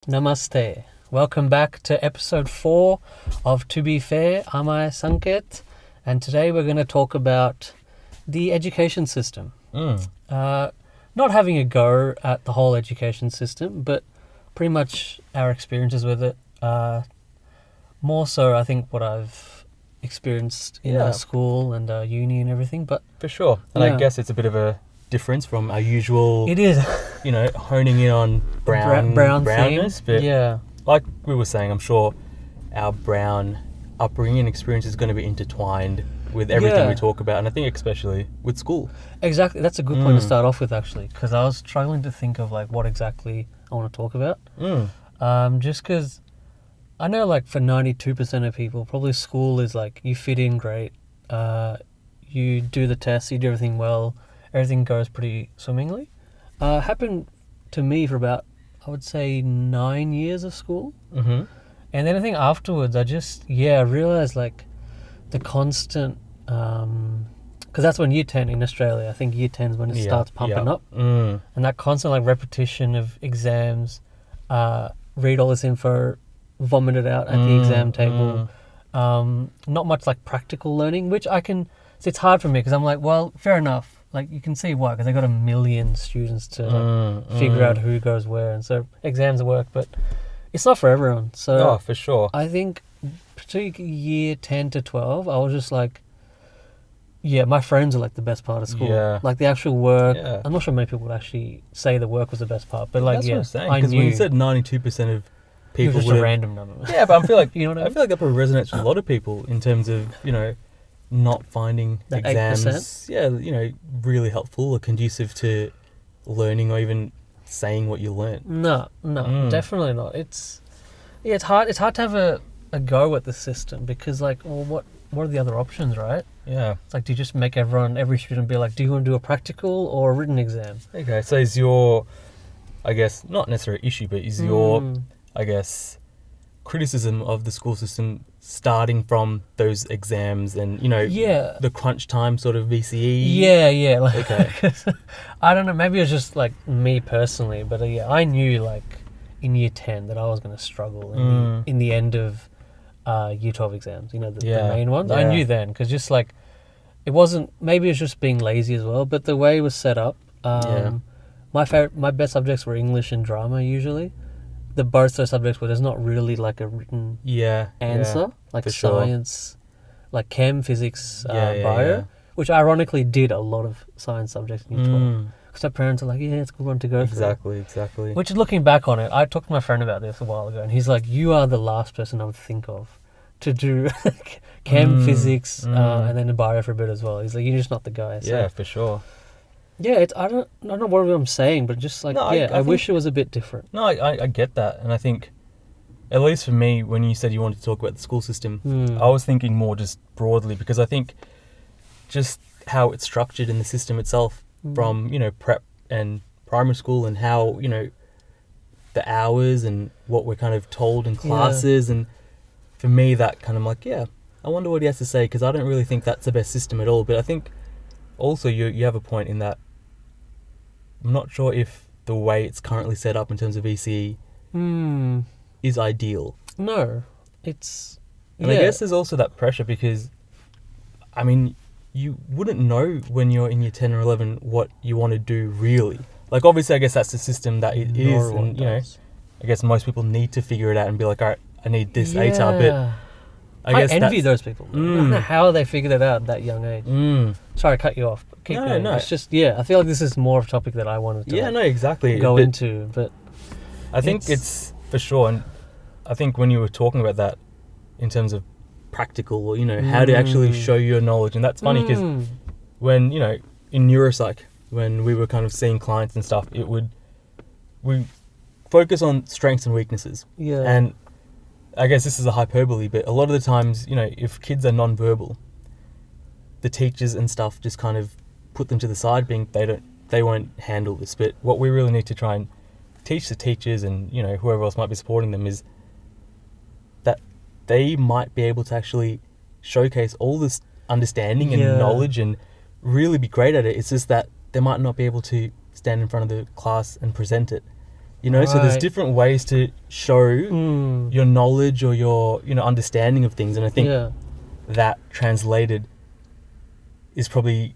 Namaste. Welcome back to episode 4 of To Be Fair, I'm Sanket, and today we're going to talk about the education system. Not having a go at the whole education system, but pretty much our experiences with it. More so, I think, what I've experienced in school and uni and everything. But for sure. And I guess it's a bit of a difference from our usual, it is, honing in on brownness. theme. But like we were saying, I'm sure our brown upbringing and experience is going to be intertwined with everything we talk about. And I think especially with school. Exactly. That's a good point to start off with, actually, because I was struggling to think of what exactly I want to talk about. Just because I know for 92% of people, probably school is you fit in great. You do the tests, you do everything well. Everything goes pretty swimmingly. Happened to me for about, I would say, 9 years of school. Mm-hmm. And then I think afterwards, I realised the constant, because that's when year 10 in Australia, I think year 10 is when it starts pumping up. And that constant repetition of exams, read all this info, vomit it out at the exam table. Not much practical learning, which it's hard for me because I'm well, fair enough. You can see why, because they got 1 million students to figure out who goes where, and so exams work, but it's not for everyone. So for sure. I think particularly year 10 to 12, I was just my friends are the best part of school. Yeah. The actual work. Yeah. I'm not sure many people would actually say the work was the best part, but that's what I'm saying. Because when you said 92% of people, just a random number. Yeah, but I feel like you know what I mean? feel that probably resonates with a lot of people in terms of not finding That exams, 8%? Really helpful or conducive to learning or even saying what you learned. No, definitely not. It's hard. It's hard to have a go at the system because what are the other options, right? Yeah. It's do you just make every student be do you want to do a practical or a written exam? Okay, so is your, I guess, not necessarily issue, but is your, I guess, criticism of the school system starting from those exams and the crunch time sort of VCE? Yeah. Okay. I don't know. Maybe it was just me personally, but I knew in year 10 that I was going to struggle in the end of year 12 exams. The main ones. Yeah. I knew then because just it wasn't. Maybe it was just being lazy as well. But the way it was set up, my best subjects were English and drama usually. Both those subjects where there's not really a written answer, for science, chem, physics, bio, yeah. which ironically did a lot of science subjects in year 12. Because our parents are it's a good one to go through. Exactly. Which, looking back on it, I talked to my friend about this a while ago, and he's you are the last person I would think of to do chem, physics, and then bio for a bit as well. He's you're just not the guy. So. Yeah, for sure. Yeah, I don't know what I'm saying, but just I wish it was a bit different. No, I get that. And I think, at least for me, when you said you wanted to talk about the school system, I was thinking more just broadly, because I think just how it's structured in the system itself from, prep and primary school and how, the hours and what we're kind of told in classes. And for me, that kind of I wonder what he has to say, because I don't really think that's the best system at all. But I think also you have a point in that I'm not sure if the way it's currently set up in terms of VCE is ideal. No, it's... And I guess there's also that pressure because, you wouldn't know when you're in year 10 or 11 what you want to do really. Obviously, I guess that's the system that it is. And, I guess most people need to figure it out and be all right, I need this ATAR, but... I envy those people. I don't know how they figured it out at that young age. Sorry, I cut you off. Keep going. No. It's just, I feel this is more of a topic that I wanted to exactly. go into. But I think it's for sure. And I think when you were talking about that in terms of practical, how to actually show your knowledge. And that's funny because when, in neuropsych, when we were kind of seeing clients and stuff, we focus on strengths and weaknesses. Yeah. And I guess this is a hyperbole, but a lot of the times, if kids are non-verbal, the teachers and stuff just kind of put them to the side, being they won't handle this. But what we really need to try and teach the teachers and whoever else might be supporting them is that they might be able to actually showcase all this understanding and knowledge and really be great at it. It's just that they might not be able to stand in front of the class and present it. You know, so there's Right. different ways to show your knowledge or your, you know, understanding of things. And I think that translated is probably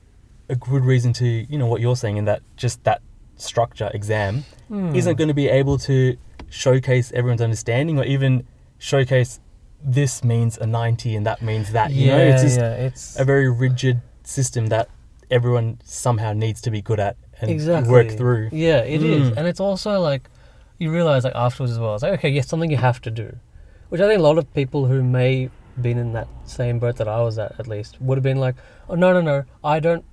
a good reason to, you know, what you're saying, in that just that structure exam isn't going to be able to showcase everyone's understanding, or even showcase this means a 90 and that means that. You know, it's just it's a very rigid system that everyone somehow needs to be good at and exactly work through. Yeah, it is, and it's also like you realize like afterwards as well. It's like, okay, yes, something you have to do, which I think a lot of people who may been in that same boat that I was at least would have been like, oh no, I don't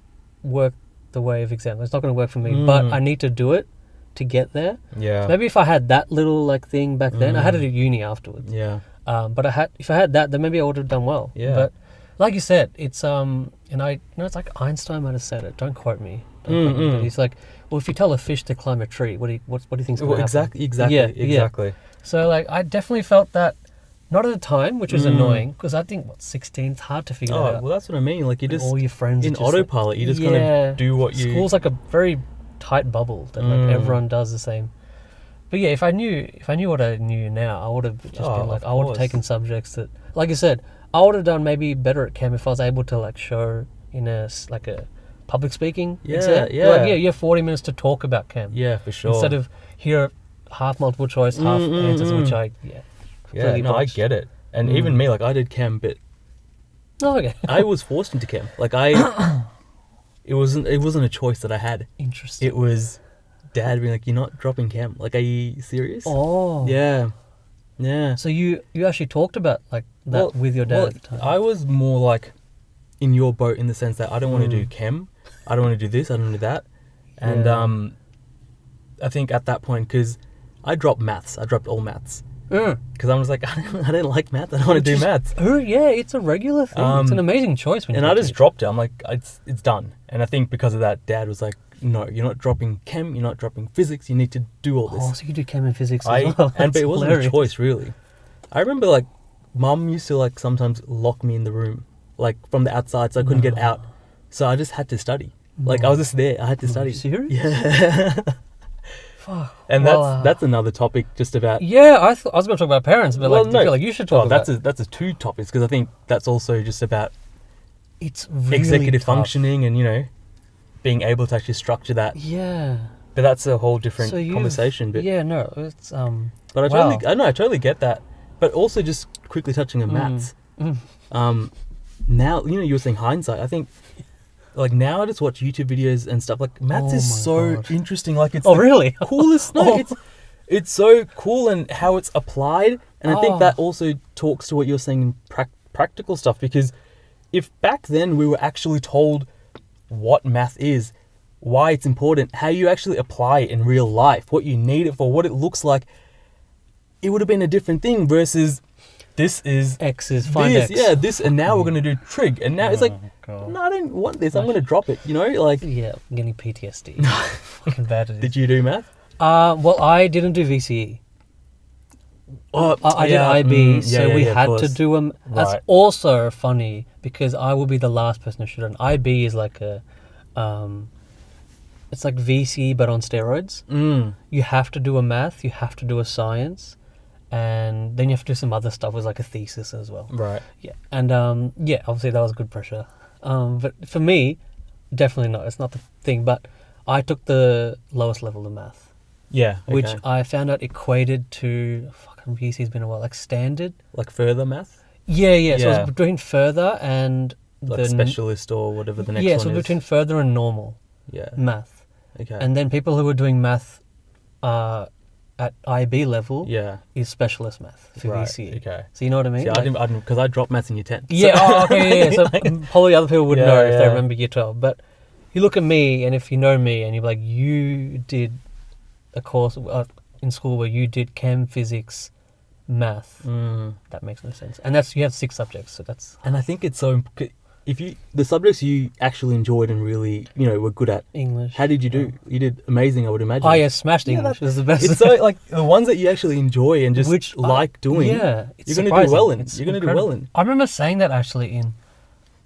work the way of exam. It's not going to work for me, but I need to do it to get there. Yeah. So maybe if I had that little like thing back then, I had it at uni afterwards. Yeah. But if I had that, then maybe I would have done well. Yeah. But like you said, it's and I know it's like Einstein might have said it. Don't quote me. But he's like, well, if you tell a fish to climb a tree, what do you think's going to happen? Exactly. So like I definitely felt that, not at the time, which was annoying, because I think 16, it's hard to figure that out. Well, that's what I mean. Like you just all your friends in are just autopilot, you just kind of do what you. School's like a very tight bubble that like everyone does the same. But yeah, if I knew what I knew now, I would have just been like, I would have taken subjects that, like you said, I would have done maybe better at chem if I was able to like show in a public speaking exam. Yeah. Like, you have 40 minutes to talk about chem. Yeah, for sure. Instead of here half multiple choice, half answers, which I completely I botched. get it. And even me, like I did chem, but Oh, okay. I was forced into chem. Like it wasn't a choice that I had. Interesting. It was Dad being like, "You're not dropping chem. Like, are you serious?" Oh. Yeah. So you actually talked about like that with your dad at the time. I was more like in your boat in the sense that I don't want to do chem. I don't want to do this. I don't want to do that. And I think at that point, because I dropped maths. I dropped all maths. Because I was like, I didn't like math. I don't want to do maths. Oh yeah, it's a regular thing. It's an amazing choice when. And I just dropped it. I'm like, it's done. And I think because of that, Dad was like, no, you're not dropping chem. You're not dropping physics. You need to do all this. Oh, so you do chem and physics as well. But it wasn't a choice really. I remember like, Mum used to like sometimes lock me in the room, like from the outside, so I couldn't get out. So I just had to study. Like I was just there. I had to study. Serious? Yeah. Fuck. And that's another topic just about. Yeah, I was going to talk about parents, but I feel like you should talk about. That's two topics, because I think that's also just about it's really executive tough. functioning and being able to actually structure that. Yeah. But that's a whole different conversation. But yeah, no, it's But I totally get that. But also just quickly touching on maths. Now you were saying hindsight. I think. Like now I just watch YouTube videos and stuff. Like maths is so interesting. Like it's really coolest. No, it's so cool, and how it's applied. And I think that also talks to what you're saying in practical stuff. Because if back then we were actually told what math is, why it's important, how you actually apply it in real life, what you need it for, what it looks like, it would have been a different thing. Versus this is X is find this, X. yeah, this, and now we're gonna do trig, and now it's like, no, I don't want this. I'm gonna drop it. Like, yeah, I'm getting PTSD. Fucking bad at it. Did you do math? Well, I didn't do VCE. I did IB, so we had to do them. That's also funny because I will be the last person who should have. IB is like a, it's like VCE but on steroids. You have to do a math, you have to do a science, and then you have to do some other stuff with like a thesis as well. Right. Yeah, and obviously that was good pressure. But for me, definitely not. It's not the thing. But I took the lowest level of math. Yeah. Okay. Which I found out equated to, fucking VC's been a while, like standard. Like further math? Yeah. So it was between further and like specialist or whatever the next one is. Yeah, so between further and normal math. Okay. And then people who were doing math at IB level is specialist math for VCE. Okay. So you know what I mean? See, I didn't, because I dropped maths in year 10. Yeah, okay. So probably other people would know if they remember year 12. But you look at me, and if you know me, and you're like, you did a course in school where you did chem, physics, math. That makes no sense. And you have 6 subjects, so that's. And I think it's so. If the subjects you actually enjoyed and really, were good at. English. How did you do? You did amazing, I would imagine. Oh yeah, smashed English. It was the best. It's so like the ones that you actually enjoy and just like doing. Yeah, you're going to do well in. You're going to do well in. I remember saying that actually in.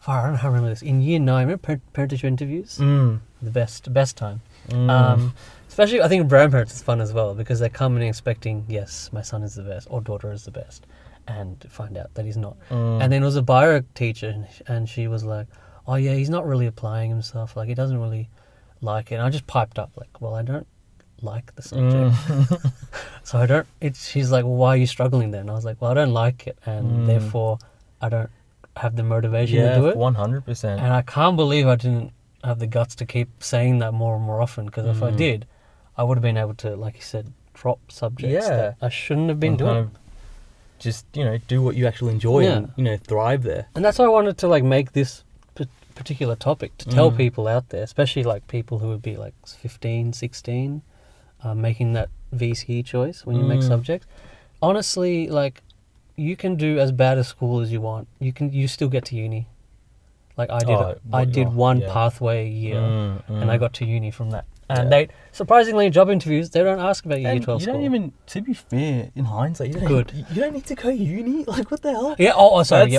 I don't know how I remember this. In year 9, remember parent-teacher interviews? The best time. So Especially, I think brown parents is fun as well because they come in expecting, yes, my son is the best or daughter is the best, and find out that he's not. And then there was a bio teacher, and she was like, "Oh yeah, he's not really applying himself. Like he doesn't really like it." And I just piped up like, "Well, I don't like the subject, so I don't." She's like, "Well, why are you struggling then?" And I was like, "Well, I don't like it, and therefore I don't have the motivation to do it." 100%. And I can't believe I didn't have the guts to keep saying that more and more often, because if I did, I would have been able to, like you said, drop subjects that I shouldn't have been doing. Kind of just, do what you actually enjoy and, thrive there. And that's why I wanted to, like, make this particular topic to tell people out there, especially, like, people who would be, like, 15, 16, making that VCE choice when you make subjects. Honestly, like, you can do as bad a school as you want. You still get to uni. Like, I did one pathway a year, and I got to uni from that. And they, surprisingly, in job interviews, they don't ask about your year 12 you score. don't even, to be fair, in hindsight, you don't need to go uni. Like, what the hell? Yeah, sorry.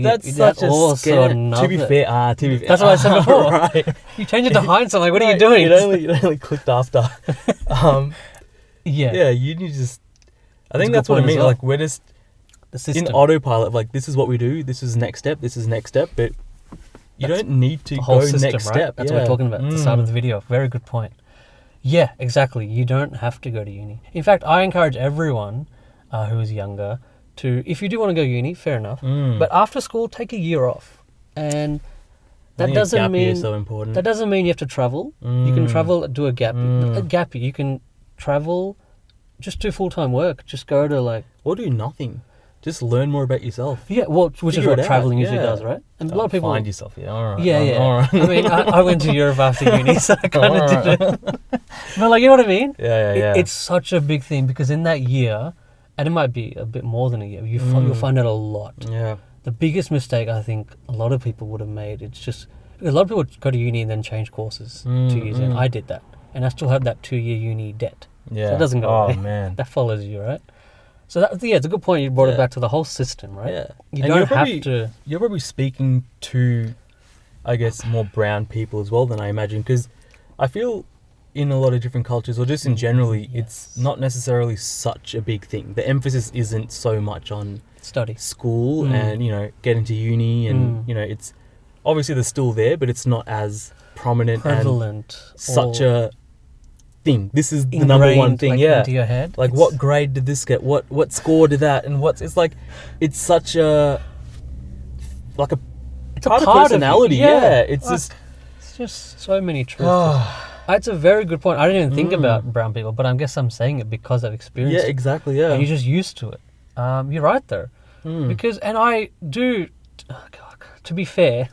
That's such a scare. To be fair. That's what I said before. Right. You change it to hindsight, like, what are you doing? It only clicked after. Yeah, uni just, I think that's what I mean. Well. Like, we're just in autopilot. Like, this is what we do. This is next step. This is next step. But you don't need to go system, next step. That's what we're talking about at the start of the video. Very good point. Yeah, exactly. You don't have to go to uni. In fact, I encourage everyone who is younger to, if you do want to go uni, fair enough. But after school, take a year off. And that doesn't mean so important. That doesn't mean you have to travel. You can travel, do a gap year. A gap year. You can travel, just do full-time work. Just go to, like, or do nothing. Just learn more about yourself. Yeah, well, which is what traveling usually does, right? And a lot of people find yourself. Yeah, all right. Yeah. All right. I mean, I went to Europe after uni, so I kind of did it. But, like, you know what I mean? Yeah. It's such a big thing because in that year, and it might be a bit more than a year, you'll find out a lot. Yeah. The biggest mistake I think a lot of people would have made, it's just, a lot of people go to uni and then change courses 2 years in. I did that. And I still have that 2-year uni debt. Yeah. So it doesn't go away. Oh, man. That follows you, right? So it's a good point. You brought it back to the whole system, right? Yeah. You don't have to. You're probably speaking to, I guess, more brown people as well than I imagine, because I feel in a lot of different cultures, or just in generally, it's not necessarily such a big thing. The emphasis isn't so much on school and getting to uni, and it's obviously they're still there, but it's not as prevalent and such a thing. This is the number one thing, like, into your head. Like, what grade did this get? What score did that? And it's such a, like, it's part of personality. It's just so many truths. It's a very good point. I didn't even think about brown people, but I guess I'm saying it because I've experienced it. Yeah, exactly. Yeah, and you're just used to it. You're right there, because, and I do. To be fair,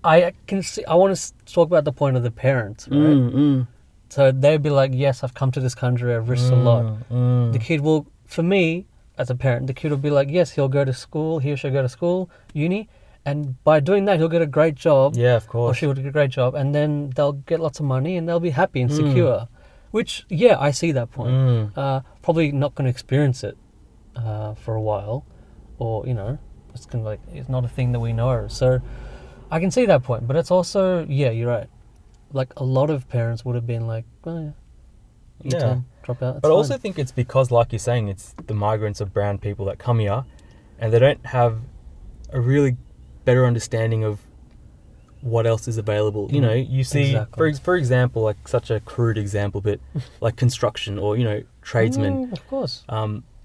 I can see. I want to talk about the point of the parents, right? So they'd be like, yes, I've come to this country, I've risked a lot. The kid will, for me, as a parent, the kid will be like, yes, he'll go to school, he or she'll go to school, uni, and by doing that, he'll get a great job. Yeah, of course. Or she will get a great job, and then they'll get lots of money, and they'll be happy and secure. Which, yeah, I see that point. Probably not going to experience it for a while, or, it's kind of like, it's not a thing that we know. So I can see that point, but it's also, yeah, you're right. Like, a lot of parents would have been like, oh yeah, E10, drop out. But I also think it's because, like you're saying, it's the migrants of brown people that come here, and they don't have a really better understanding of what else is available. You see, for example, like, such a crude example, but like construction or, tradesmen. Of course.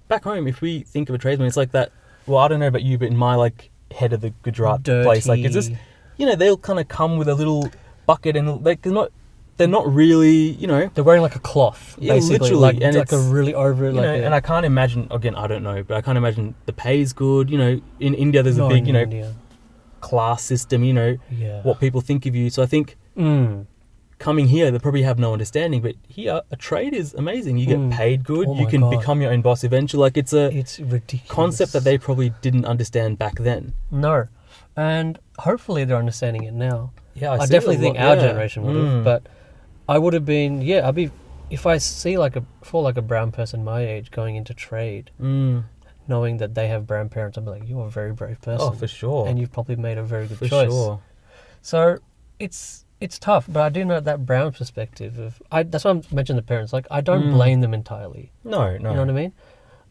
Back home, if we think of a tradesman, it's like that. Well, I don't know about you, but in my, like, head of the Gujarat place, like, it's just, they'll kind of come with a little bucket, and like they're not really, they're wearing like a cloth, basically, literally, and like a really over, like, and I can't imagine. Again, I don't know, but I can't imagine the pay is good. In India, there's a big, class system. What people think of you. So I think coming here, they probably have no understanding. But here, a trade is amazing. You get paid good. You can become your own boss eventually. Like, it's ridiculous concept that they probably didn't understand back then. No, and hopefully they're understanding it now. Yeah, I definitely think our generation would have, but I would have been, I'd be, if I see like a brown person my age going into trade, knowing that they have brown parents, I'd be like, you're a very brave person. Oh, for sure. And you've probably made a very good choice. For sure. So it's it's tough, but I do know that Brown perspective that's why I mentioned the parents. Like, I don't blame them entirely. No. You know what I mean?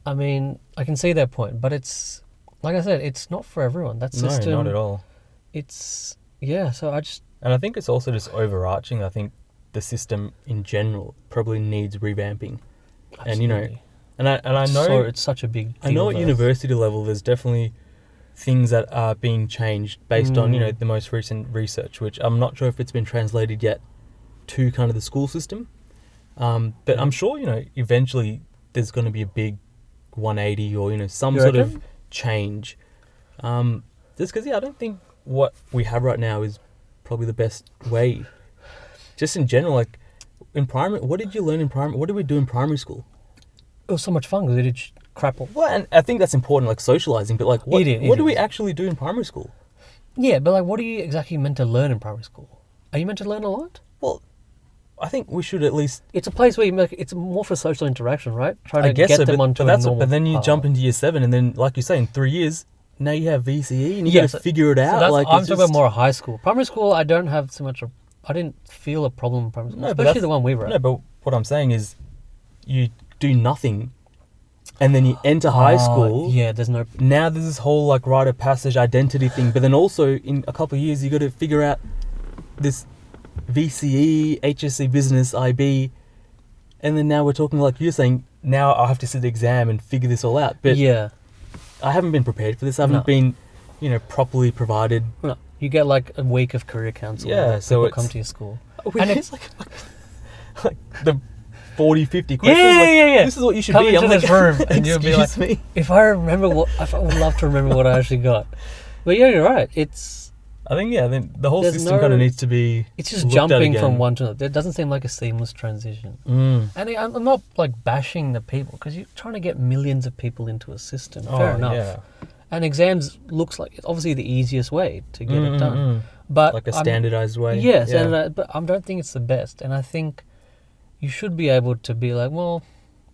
I mean, I can see their point, but it's, like I said, it's not for everyone. That system... No, not at all. It's... Yeah, so I just... And I think it's also just overarching. I think the system in general probably needs revamping. Absolutely. And, you know... And I know... So it's such a big deal. I know at university level there's definitely things that are being changed based on, you know, the most recent research, which I'm not sure if it's been translated yet to kind of the school system. But I'm sure, you know, eventually there's going to be a big 180 or, you know, some sort of change. Just because, I don't think what we have right now is probably the best way. Just in general, like, in primary, what did you learn in primary? What did we do in primary school? It was so much fun because they did crap. Well, and I think that's important, like socializing, but like, what do we actually do in primary school? Yeah, but like, what are you exactly meant to learn in primary school? Are you meant to learn a lot? Well, I think we should at least... It's a place where it's more for social interaction, right? Trying to get them onto a normal But then you jump into year 7 and then, like you say, in 3 years, now you have VCE and you got to figure it out. So I'm talking about more high school. Primary school, I don't have so much... I didn't feel a problem in primary school, especially the one we were at. No, but what I'm saying is you do nothing and then you enter high school. Yeah, there's no... Now there's this whole like rite of passage identity thing, but then also in a couple of years you got to figure out this VCE, HSC business, IB, and then now we're talking like you're saying, now I have to sit the exam and figure this all out. But yeah, I haven't been prepared for this. I haven't been, you know, properly provided. No. You get like a week of career counselling. Yeah, so come to your school. And it's like the 40, 50 questions. Yeah. This is what you should come be. Into this room and you'll be like, me. If I remember I would love to remember what I actually got. But yeah, you're right. I think the whole system kind of needs to be. It's just jumping from one to another. It doesn't seem like a seamless transition. And I'm not like bashing the people because you're trying to get millions of people into a system. Fair enough. Yeah. And exams looks like it's obviously the easiest way to get it done. But like a standardized way. Yeah, standardized, but I don't think it's the best. And I think you should be able to be like, well,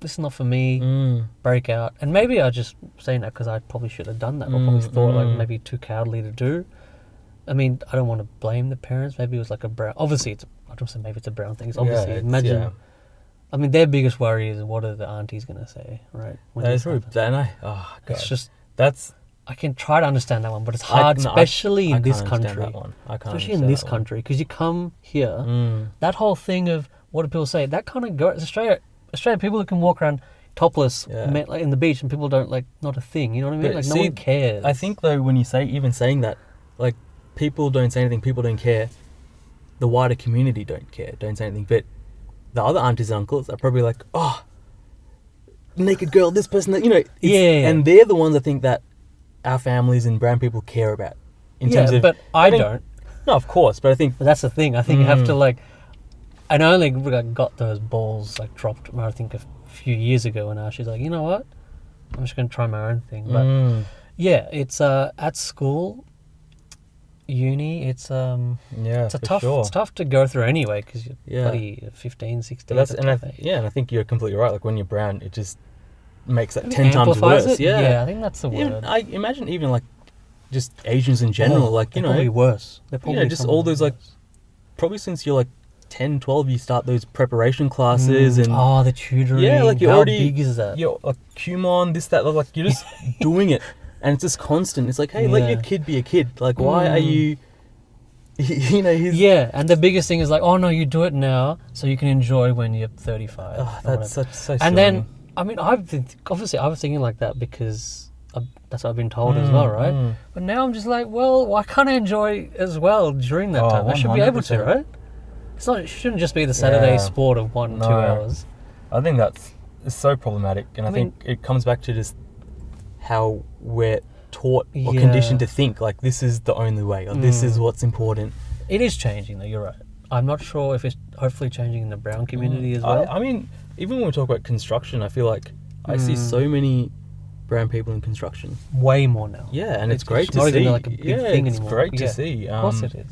this is not for me, break out. And maybe I just saying that because I probably should have done that or probably thought like maybe too cowardly to do. I mean, I don't want to blame the parents. Maybe it was like a Brown. Obviously, I don't say maybe it's a Brown thing. It's obviously, imagine. Yeah. I mean, their biggest worry is what are the aunties going to say, right? That's true. It's just... That's... I can try to understand that one, but it's hard, especially in this country. Especially in this country, because you come here, that whole thing of what do people say, that kind of goes... Australia, people who can walk around topless like in the beach and people don't, like, not a thing, you know what I mean? But like, no one cares. I think, though, when you even saying that, like, people don't say anything, people don't care, the wider community don't say anything, but the other aunties and uncles are probably like, oh, naked girl, this person, that, you know, and they're the ones I think that our families and brown people care about in terms of... but I don't. No, of course, but I think... But that's the thing, I think you have to like... And I only got those balls like dropped, I think a few years ago, and now she's like, you know what? I'm just going to try my own thing. But yeah, it's at school... Uni, it's tough to go through anyway because you're bloody 15, 16. And I think you're completely right. Like when you're brown, it just makes that 10 times worse. Yeah, I think that's the word. I imagine even like just Asians in general, like you know, probably worse. They're probably just all those like probably since you're like 10, 12, you start those preparation classes and the tutoring. Yeah, like you're already. How big is that? You're like Kumon, this, that. Like you're just doing it. And it's just constant. It's like, hey, let your kid be a kid. Like, why are you, you know, Yeah, and the biggest thing is like, oh, no, you do it now so you can enjoy when you're 35. Oh, that's so silly. And then, I mean, I was thinking like that because that's what I've been told as well, right? But now I'm just like, well, why can't I enjoy as well during that time? 100%. I should be able to, right? It shouldn't just be the Saturday sport of 1-2 hours. I think it's so problematic. And I think it comes back to just how we're taught or conditioned to think like this is the only way or this is what's important. It is changing though, you're right. I'm not sure if it's hopefully changing in the brown community as well. I mean, even when we talk about construction, I feel like I see so many brown people in construction. Way more now. Yeah, and it's great to see. It's not even like a big thing it's anymore. Great to see. Of course it is.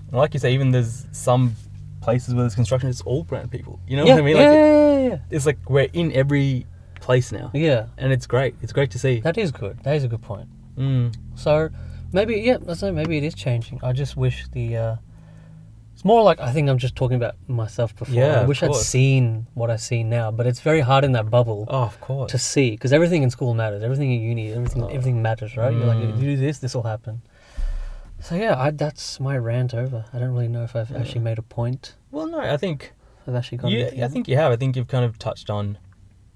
And like you say, even there's some places where there's construction, it's all brown people. You know what I mean? Like yeah. It's like we're in every place now. Yeah. And it's great. It's great to see. That is good. That is a good point. So maybe, maybe it is changing. I just wish the It's more like, I think I'm just talking about myself before. Yeah, I wish I'd seen what I see now, but it's very hard in that bubble of course. to see, because everything in school matters, everything in uni, everything matters, right? You're like, if you do this, this will happen. So yeah, that's my rant over. I don't really know if I've actually made a point. Well, no, I think I've actually got. I think you have. I think you've kind of touched on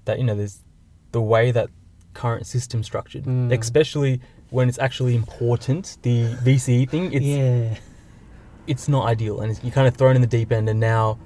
that. There's the way that current system's structured, especially when it's actually important. The VCE thing, it's not ideal, and you're kind of thrown in the deep end, and now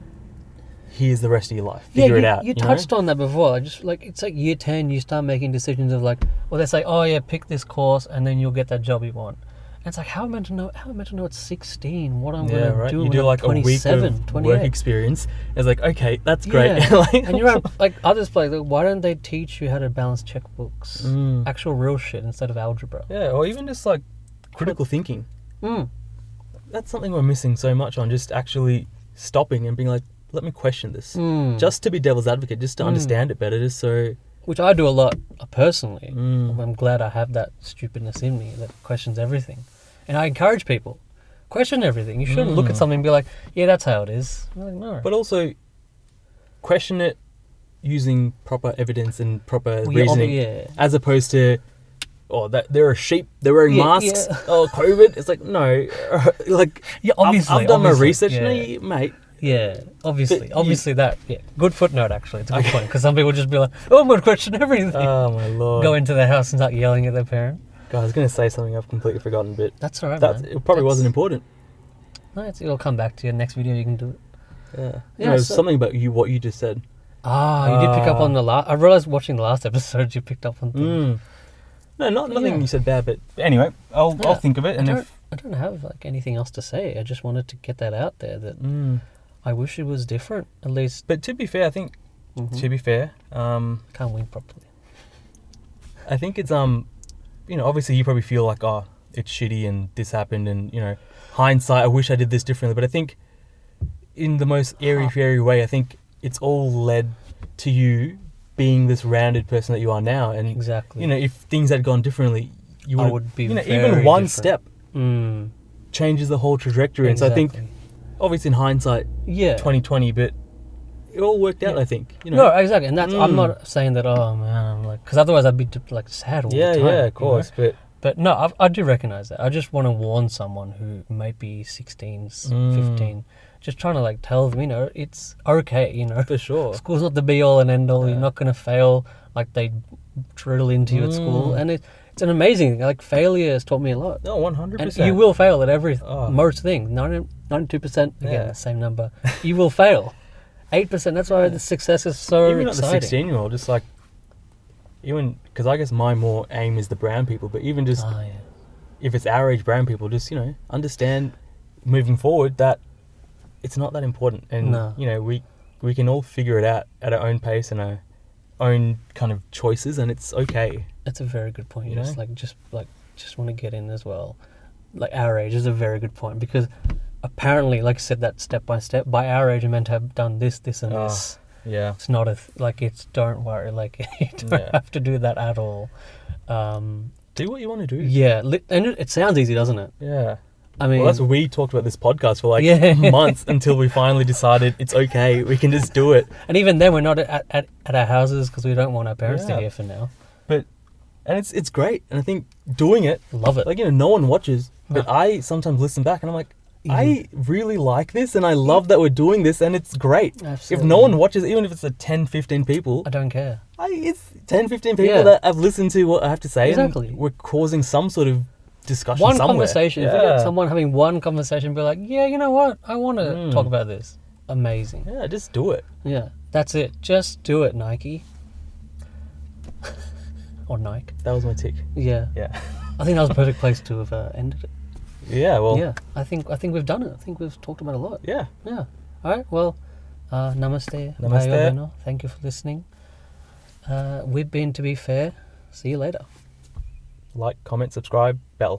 here's the rest of your life. Figure it out. You touched on that before. Just like, it's like year 10, you start making decisions of like, well, they say, oh yeah, pick this course, and then you'll get that job you want. And it's like, how am I meant to know? How am I meant to know at 16 what I'm going to do? You do like a week of work experience. It's like, okay, that's great. And you're at, like, others play. Like, why don't they teach you how to balance checkbooks, actual real shit instead of algebra? Yeah, or even just like critical thinking. That's something we're missing so much on. Just actually stopping and being like, let me question this, just to be devil's advocate, just to understand it better, just so. Which I do a lot personally. I'm glad I have that stupidness in me that questions everything. And I encourage people, question everything. You shouldn't look at something and be like, yeah, that's how it is. I'm like, no. But also, question it using proper evidence and proper reasoning, as opposed to, there are sheep, they're wearing masks, COVID. It's like, no. Like, obviously. I've done my research, mate. Yeah, obviously that. Yeah, good footnote actually. It's a good point, because some people just be like, "Oh, I'm going to question everything." Oh my lord! Go into their house and start yelling at their parent. God, I was going to say something I've completely forgotten, but that's alright, man. It probably wasn't important. No, it'll come back to you. Next video, you can do it. Yeah. Something about what you just said. You did pick up on the last. I realized watching the last episode, you picked up on things. No, nothing you said bad, but anyway, I'll think of it. And I don't have like anything else to say. I just wanted to get that out there. That. I wish it was different, at least. But to be fair, I think, can't win properly. I think it's, obviously you probably feel like, oh, it's shitty and this happened and, hindsight, I wish I did this differently. But I think in the most airy-fairy way, I think it's all led to you being this rounded person that you are now. And, exactly. If things had gone differently, you would be very even one different. step changes the whole trajectory. Exactly. And so I think, obviously in hindsight, 2020, but it all worked out, I think. No, exactly. And that's, I'm not saying that, oh man, I'm like, because otherwise I'd be like sad all the time. Yeah, of course. But no, I do recognize that. I just want to warn someone who might be 16, 15, just trying to like tell them, it's okay, For sure. School's not the be all and end all. You're not going to fail like they drill into you at school. And it's an amazing thing. Like, failure has taught me a lot. No, 100%. And you will fail at most things. 92%, again, the same number. You will fail. 8%, that's why the success is so even exciting. Even the 16-year-old, just like, because I guess my more aim is the brown people, but even just, if it's our age brown people, just, understand moving forward that it's not that important. And, we can all figure it out at our own pace and our own kind of choices, and it's okay. That's a very good point. Just want to get in as well. Like, our age is a very good point, because apparently, like I said, that step by step, by our age, you're meant to have done this, this, and this. Yeah. It's not don't worry, like, you don't have to do that at all. Do what you want to do. Yeah, and it sounds easy, doesn't it? Yeah. I mean, that's what we talked about this podcast for like months until we finally decided it's okay. We can just do it. And even then, we're not at our houses because we don't want our parents to hear for now. And it's great. And I think doing it, love it. Like, no one watches, but I sometimes listen back and I'm like, I really like this and I love that we're doing this and it's great. Absolutely. If no one watches, even if it's 10, 15 people, I don't care. It's 10, 15 people that have listened to what I have to say. Exactly. And we're causing some sort of discussion somewhere. Conversation. If we get someone having one conversation, be like, yeah, you know what? I want to talk about this. Amazing. Yeah, just do it. Yeah, that's it. Just do it, Nike. Or Nike. That was my tick. Yeah. I think that was a perfect place to have ended it. Yeah, well. Yeah, I think we've done it. I think we've talked about a lot. Yeah. All right, well, namaste. Namaste. Thank you for listening. We've been To Be Fair. See you later. Like, comment, subscribe, bell.